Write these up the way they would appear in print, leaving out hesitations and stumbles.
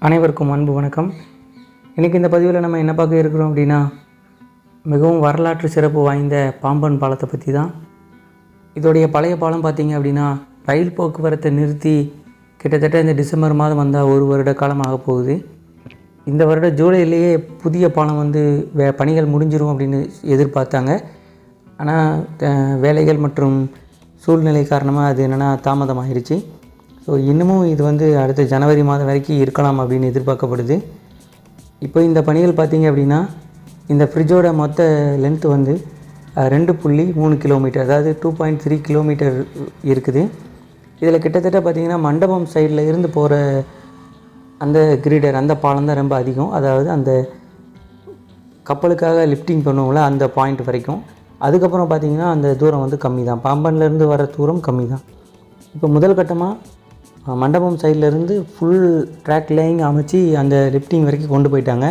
அனைவருக்கும் அன்பு வணக்கம். இன்றைக்கி இந்த பதிவில் நம்ம என்ன பார்க்க இருக்கிறோம் அப்படின்னா, மிகவும் வரலாற்று சிறப்பு வாய்ந்த பாம்பன் பாலத்தை பற்றி தான். இதோடைய பழைய பாலம் பார்த்திங்க அப்படின்னா, ரயில் போக்குவரத்தை நிறுத்தி கிட்டத்தட்ட இந்த டிசம்பர் மாதம் வந்தால் 1 வருட காலம் ஆக போகுது. இந்த வருட ஜூலையிலேயே புதிய பாலம் பணிகள் முடிஞ்சிரும் அப்படின்னு எதிர்பார்த்தாங்க. ஆனால் வேலைகள் மற்றும் சூழ்நிலை காரணமாக அது என்னென்னா தாமதமாகிடுச்சு. ஸோ இன்னமும் இது அடுத்த ஜனவரி மாதம் வரைக்கும் இருக்கலாம் அப்படின்னு எதிர்பார்க்கப்படுது. இப்போ இந்த பணிகள் பார்த்திங்க அப்படின்னா, இந்த ஃப்ரிட்ஜோட மொத்த லென்த்து 2.3 கிலோமீட்டர், அதாவது 2.3 கிலோமீட்டர் இருக்குது. இதில் கிட்டத்தட்ட பார்த்திங்கன்னா மண்டபம் சைடில் இருந்து போகிற அந்த கிரீடர், அந்த பாலம் தான் ரொம்ப அதிகம். அதாவது அந்த கப்பலுக்காக லிஃப்டிங் பண்ணுவோம்ல, அந்த பாயிண்ட் வரைக்கும். அதுக்கப்புறம் பார்த்திங்கன்னா அந்த தூரம் கம்மி தான். பாம்பன்லேருந்து வர தூரம் கம்மி தான். இப்போ முதல் கட்டமாக மண்டபம் சைட்லேருந்து ஃபுல் ட்ராக் லைன் அமைச்சு அந்த லிஃப்டிங் வரைக்கும் கொண்டு போயிட்டாங்க.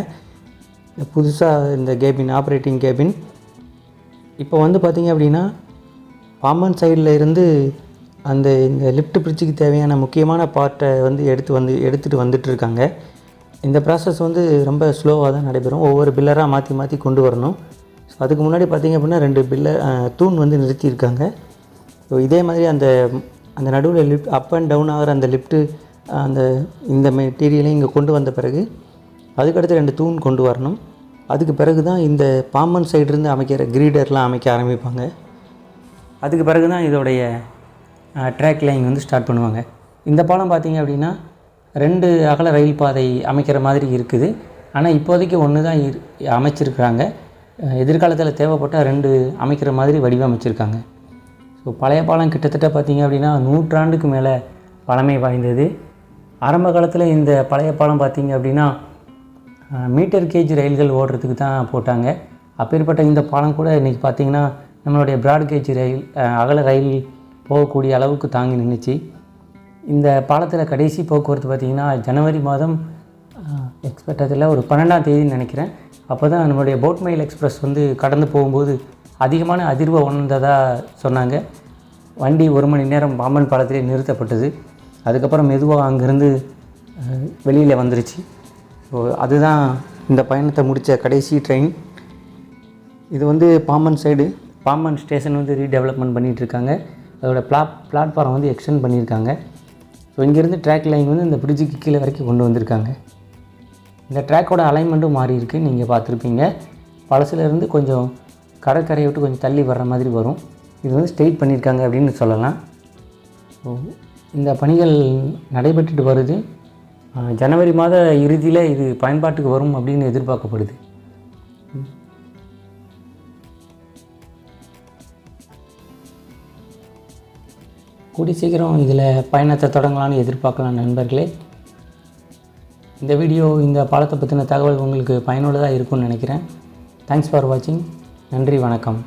புதுசாக இந்த கேபின், ஆப்ரேட்டிங் கேபின். இப்போ பார்த்திங்க அப்படின்னா, பாம்பன் சைடில் இருந்து இந்த லிஃப்ட் பிரிட்ஜுக்கு தேவையான முக்கியமான பார்ட்டை எடுத்துகிட்டு வந்துட்டுருக்காங்க. இந்த ப்ராசஸ் ரொம்ப ஸ்லோவாக தான் நடைபெறும். ஒவ்வொரு பில்லராக மாற்றி மாற்றி கொண்டு வரணும். ஸோ அதுக்கு முன்னாடி பார்த்திங்க அப்படின்னா 2 தூண் நிறுத்தியிருக்காங்க. ஸோ இதே மாதிரி அந்த நடுவில் லிஃப்ட் அப் அண்ட் டவுன் ஆகிற அந்த லிஃப்ட்டு இந்த மெட்டீரியலையும் இங்கே கொண்டு வந்த பிறகு அதுக்கடுத்து 2 தூண் கொண்டு வரணும். அதுக்கு பிறகு தான் இந்த பாம்பன் சைடிலிருந்து அமைக்கிற கிரீடர்லாம் அமைக்க ஆரம்பிப்பாங்க. அதுக்கு பிறகு தான் இதோடைய ட்ராக் லைன் ஸ்டார்ட் பண்ணுவாங்க. இந்த பாலம் பார்த்திங்க அப்படின்னா 2 அகல ரயில் பாதை அமைக்கிற மாதிரி இருக்குது. ஆனால் இப்போதைக்கு 1 தான் அமைச்சிருக்கிறாங்க. எதிர்காலத்தில் தேவைப்பட்டால் 2 அமைக்கிற மாதிரி வடிவமைச்சிருக்காங்க. ஸோ பழைய பாலம் கிட்டத்தட்ட பார்த்திங்க அப்படின்னா 100 ஆண்டுக்கு மேலே பழமை வாய்ந்தது. ஆரம்ப காலத்தில் இந்த பழைய பாலம் பார்த்திங்க அப்படின்னா மீட்டர் கேஜ் ரயில்கள் ஓடுறதுக்கு தான் போட்டாங்க. அப்பேற்பட்ட இந்த பாலம் கூட இன்றைக்கி பார்த்திங்கன்னா நம்மளுடைய ப்ராட் கேஜ் ரயில், அகல ரயில் போகக்கூடிய அளவுக்கு தாங்கி நின்றுச்சு. இந்த பாலத்தில் கடைசி போக்குவரத்து பார்த்திங்கன்னா ஜனவரி மாதம் எக்ஸ்பெக்டத்தில் ஒரு 12ஆம் தேதின்னு நினைக்கிறேன். அப்போ தான் நம்மளுடைய போட்மெயில் எக்ஸ்பிரஸ் கடந்து போகும்போது அதிகமான அதிர்வை உணர்ந்ததாக சொன்னாங்க. வண்டி 1 மணி நேரம் பாம்பன் பாலத்திலே நிறுத்தப்பட்டது. அதுக்கப்புறம் மெதுவாக அங்கேருந்து வெளியில் வந்துருச்சு. ஸோ அதுதான் இந்த பயணத்தை முடித்த கடைசி ட்ரெயின். இது Pamban side, Pamban station redevelopment பண்ணிகிட்ருக்காங்க. அதோட பிளாட்ஃபார்ம் எக்ஸ்டெண்ட் பண்ணியிருக்காங்க. ஸோ இங்கேருந்து ட்ராக் லைன் இந்த பிரிட்ஜுக்கு கீழே வரைக்கும் கொண்டு வந்திருக்காங்க. இந்த ட்ராக்கோட அலைன்மெண்ட்டும் மாறி இருக்குது, நீங்கள் பார்த்துருப்பீங்க. பழசுலேருந்து கொஞ்சம் கடற்கரையை விட்டு கொஞ்சம் தள்ளி வர்ற மாதிரி வரும். இது ஸ்ட்ரெயிட் பண்ணியிருக்காங்க அப்படின்னு சொல்லலாம். ஸோ இந்த பணிகள் நடைபெற்றுட்டு வருது. ஜனவரி மாத இறுதியில் இது பயன்பாட்டுக்கு வரும் அப்படின்னு எதிர்பார்க்கப்படுது. கூடி சீக்கிரம் இதில் பயணத்தை தொடங்கலான்னு எதிர்பார்க்கலாம் நண்பர்களே. இந்த வீடியோ, இந்த பாலத்தை பற்றின தகவல் உங்களுக்கு பயனுள்ளதாக இருக்கும்னு நினைக்கிறேன். தேங்க்ஸ் ஃபார் வாட்சிங். நன்றி, வணக்கம்.